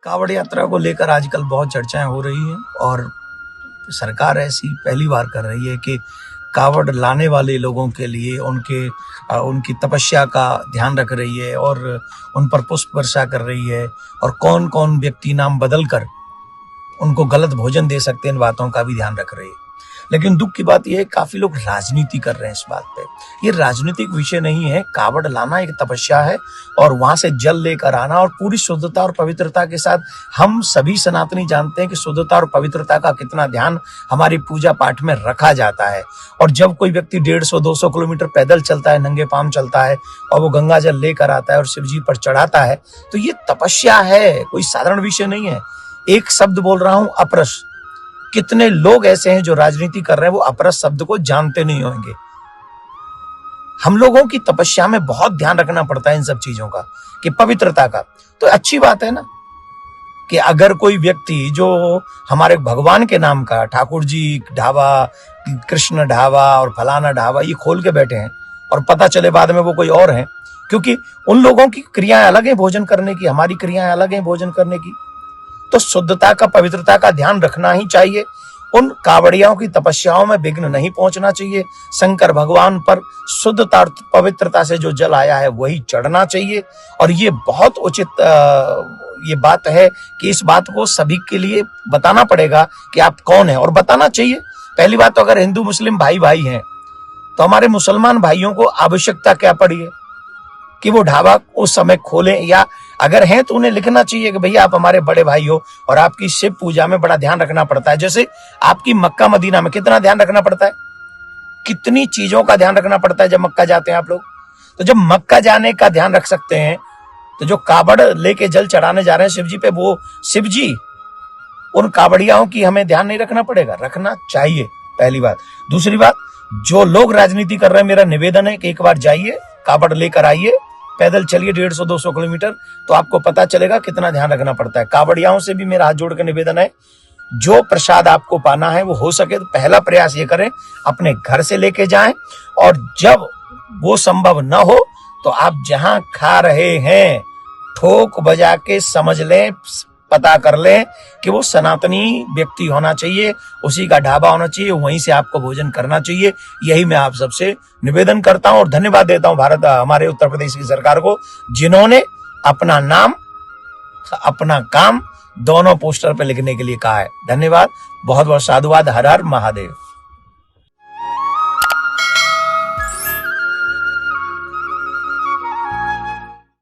कावड़ यात्रा को लेकर आजकल बहुत चर्चाएं हो रही हैं और सरकार ऐसी पहली बार कर रही है कि कावड़ लाने वाले लोगों के लिए उनकी तपस्या का ध्यान रख रही है और उन पर पुष्प वर्षा कर रही है और कौन कौन व्यक्ति नाम बदल कर उनको गलत भोजन दे सकते हैं, इन बातों का भी ध्यान रख रही है। लेकिन दुख की बात यह है काफी लोग राजनीति कर रहे हैं इस बात पे। ये राजनीतिक विषय नहीं है। कावड़ लाना एक तपस्या है और वहां से जल लेकर आना और पूरी शुद्धता और पवित्रता के साथ। हम सभी सनातनी जानते हैं कि शुद्धता और पवित्रता का कितना ध्यान हमारी पूजा पाठ में रखा जाता है। और जब कोई व्यक्ति 150-200 किलोमीटर पैदल चलता है, नंगे पांव चलता है और वो गंगा जल लेकर आता है और शिव जी पर चढ़ाता है, तो ये तपस्या है, कोई साधारण विषय नहीं है। एक शब्द बोल रहा हूं, अपरस। कितने लोग ऐसे हैं जो राजनीति कर रहे हैं, वो अपरस शब्द को जानते नहीं होंगे। हम लोगों की तपस्या में बहुत ध्यान रखना पड़ता है इन सब चीजों का, कि पवित्रता का। तो अच्छी बात है ना कि अगर कोई व्यक्ति जो हमारे भगवान के नाम का ठाकुर जी ढाबा, कृष्ण ढाबा और फलाना ढाबा ये खोल के बैठे हैं और पता चले बाद में वो कोई और है, क्योंकि उन लोगों की क्रियाएं अलग है भोजन करने की, हमारी क्रियाएं अलग है भोजन करने की। तो शुद्धता का, पवित्रता का ध्यान रखना ही चाहिए। उन कावड़ियों की तपस्याओं में विघ्न नहीं पहुंचना चाहिए। शंकर भगवान पर शुद्धता और पवित्रता से जो जल आया है वही चढ़ना चाहिए। और ये बहुत उचित ये बात है कि इस बात को सभी के लिए बताना पड़ेगा कि आप कौन है, और बताना चाहिए। पहली बात तो अगर हिंदू मुस्लिम भाई भाई हैं तो हमारे मुसलमान भाइयों को आवश्यकता क्या पड़ी है कि वो ढाबा उस समय खोलें, या अगर हैं तो उन्हें लिखना चाहिए कि भैया आप हमारे बड़े भाई हो और आपकी शिव पूजा में बड़ा ध्यान रखना पड़ता है। जैसे आपकी मक्का मदीना में कितना ध्यान रखना पड़ता है, कितनी चीजों का ध्यान रखना पड़ता है जब मक्का जाते हैं आप लोग। तो जब मक्का जाने का ध्यान रख सकते हैं तो जो कावड़ लेके जल चढ़ाने जा रहे हैं शिव जी पे, वो शिव जी उन कावड़ियाओं की हमें ध्यान नहीं रखना पड़ेगा? रखना चाहिए, पहली बात। दूसरी बात, जो लोग राजनीति कर रहे हैं, मेरा निवेदन है कि एक बार जाइए, कावड़ लेकर आइए, पैदल चलिए 150-200 किलोमीटर, तो आपको पता चलेगा कितना ध्यान रखना पड़ता है। कावड़ियाओं से भी मेरा हाथ जोड़ के निवेदन है, जो प्रसाद आपको पाना है वो हो सके तो पहला प्रयास ये करें अपने घर से लेके जाएं, और जब वो संभव न हो तो आप जहां खा रहे हैं ठोक बजा के समझ लें, पता कर लें कि वो सनातनी व्यक्ति होना चाहिए, उसी का ढाबा होना चाहिए, वहीं से आपको भोजन करना चाहिए। यही मैं आप सबसे निवेदन करता हूं और धन्यवाद देता हूं भारत, हमारे उत्तर प्रदेश की सरकार को, जिन्होंने अपना नाम अपना काम दोनों पोस्टर पे लिखने के लिए कहा है। धन्यवाद, बहुत बहुत साधुवाद। हर हर महादेव।